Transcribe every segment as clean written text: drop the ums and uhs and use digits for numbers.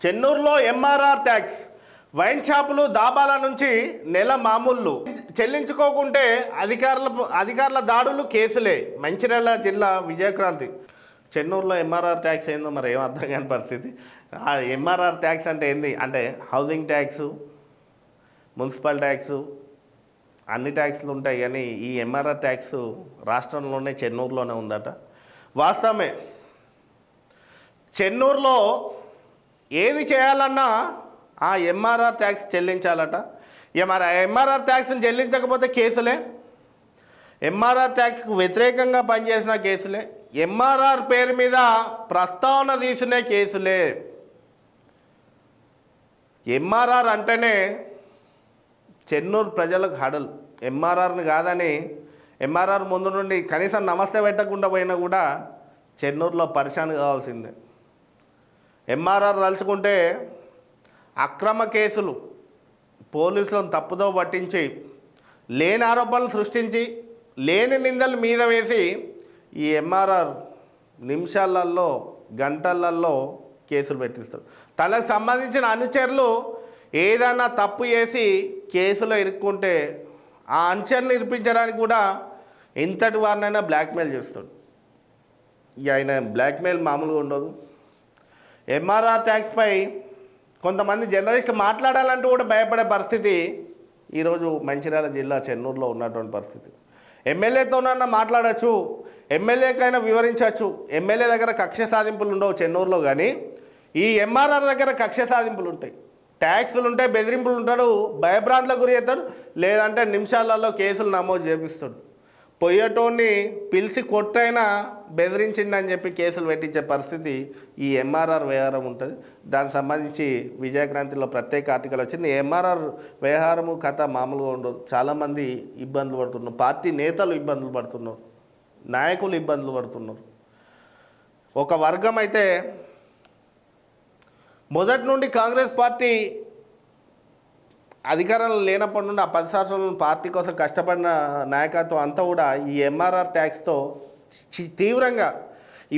చెన్నూరులో MRR tax wine షాపులు దాబాల నుంచి నెల మామూళ్ళు చెల్లించుకోకుంటే అధికారుల దాడులు కేసులే. మంచిర్యాల జిల్లా విజయక్రాంతి. చెన్నూరులో ఎంఆర్ఆర్ ట్యాక్స్ ఏందో మరి ఏం అర్థం కాని పరిస్థితి. ఆ ఎంఆర్ఆర్ ట్యాక్స్ అంటే ఏంది అంటే హౌసింగ్ ట్యాక్సు, మున్సిపల్ ట్యాక్సు, అన్ని ట్యాక్స్లు ఉంటాయి. కానీ ఈ ఎంఆర్ఆర్ ట్యాక్స్ రాష్ట్రంలోనే చెన్నూరులోనే ఉందట. వాస్తవమే, చెన్నూరులో ఏది చేయాలన్నా ఆ ఎంఆర్ఆర్ ట్యాక్స్ చెల్లించాలట. ఇక మరి ఎంఆర్ఆర్ ట్యాక్స్ని చెల్లించకపోతే కేసులే. ఎంఆర్ఆర్ ట్యాక్స్కు వ్యతిరేకంగా పనిచేసిన కేసులే. ఎంఆర్ఆర్ పేరు మీద ప్రస్తావన తీసిన కేసులే. ఎంఆర్ఆర్ అంటేనే చెన్నూరు ప్రజలకు హడలు. ఎంఆర్ఆర్ని కాదని ఎంఆర్ఆర్ ముందు నుండి కనీసం నమస్తే పెట్టకుండా పోయినా కూడా చెన్నూరులో పరిశాన్ కావాల్సిందే. ఎంఆర్ఆర్ తలుచుకుంటే అక్రమ కేసులు, పోలీసులను తప్పుదో పట్టించి, లేని ఆరోపణలు సృష్టించి, లేని నిందలు మీద వేసి ఈ ఎంఆర్ఆర్ నిమిషాలలో గంటలలో కేసులు పెట్టిస్తారు. తనకు సంబంధించిన అనుచరులు ఏదైనా తప్పు చేసి కేసులో ఇరుక్కుంటే ఆ అనుచరుని ఇరిపించడానికి కూడా ఎంతటి వారినైనా బ్లాక్మెయిల్ చేస్తాడు. ఇక ఆయన బ్లాక్మెయిల్ మామూలుగా ఉండదు. ఎంఆర్ఆర్ ట్యాక్స్పై కొంతమంది జర్నలిస్టులు మాట్లాడాలంటూ కూడా భయపడే పరిస్థితి ఈరోజు మంచిర్యాల జిల్లా చెన్నూరులో ఉన్నటువంటి పరిస్థితి. ఎమ్మెల్యేతోనన్నా మాట్లాడచ్చు, ఎమ్మెల్యేకైనా వివరించవచ్చు. ఎమ్మెల్యే దగ్గర కక్ష సాధింపులు ఉండవు చెన్నూరులో, కానీ ఈ ఎంఆర్ఆర్ దగ్గర కక్ష సాధింపులు ఉంటాయి. ట్యాక్సులు ఉంటాయి, బెదిరింపులు ఉంటాడు, భయభ్రాంతులకు గురి చేస్తాడు, లేదంటే నిమిషాలలో కేసులు నమోదు చేపిస్తాడు. పొయ్యేటోని పిలిచి కొట్టైనా బెదిరించిండని చెప్పి కేసులు పెట్టించే పరిస్థితి ఈ ఎంఆర్ఆర్ వ్యవహారం ఉంటుంది. దానికి సంబంధించి విజయక్రాంతిలో ప్రత్యేక ఆర్టికల్ వచ్చింది. ఎంఆర్ఆర్ వ్యవహారము కథ మామూలుగా ఉండదు. చాలామంది ఇబ్బందులు పడుతున్నారు, పార్టీ నేతలు ఇబ్బందులు పడుతున్నారు, నాయకులు ఇబ్బందులు పడుతున్నారు. ఒక వర్గం అయితే మొదటి నుండి కాంగ్రెస్ పార్టీ అధికారంలో లేనప్పటి నుండి ఆ 10 సంవత్సరాల పార్టీ కోసం కష్టపడిన నాయకత్వం అంతా కూడా ఈ ఎంఆర్ఆర్ ట్యాక్స్తో తీవ్రంగా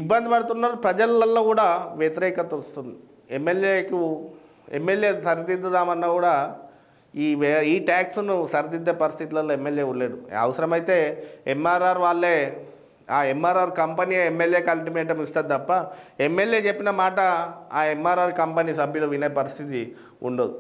ఇబ్బంది పడుతున్నారు. ప్రజలలో కూడా వ్యతిరేకత వస్తుంది. ఎమ్మెల్యే సరిదిద్దుదామన్నా కూడా ఈ ట్యాక్స్ను సరిదిద్దే పరిస్థితులలో ఎమ్మెల్యే ఉండలేడు. అవసరమైతే ఎంఆర్ఆర్ వాళ్ళే, ఆ ఎంఆర్ఆర్ కంపెనీ ఎమ్మెల్యేకి అల్టిమేటం ఇస్తుంది తప్ప ఎమ్మెల్యే చెప్పిన మాట ఆ ఎంఆర్ఆర్ కంపెనీ సభ్యులు వినే పరిస్థితి ఉండదు.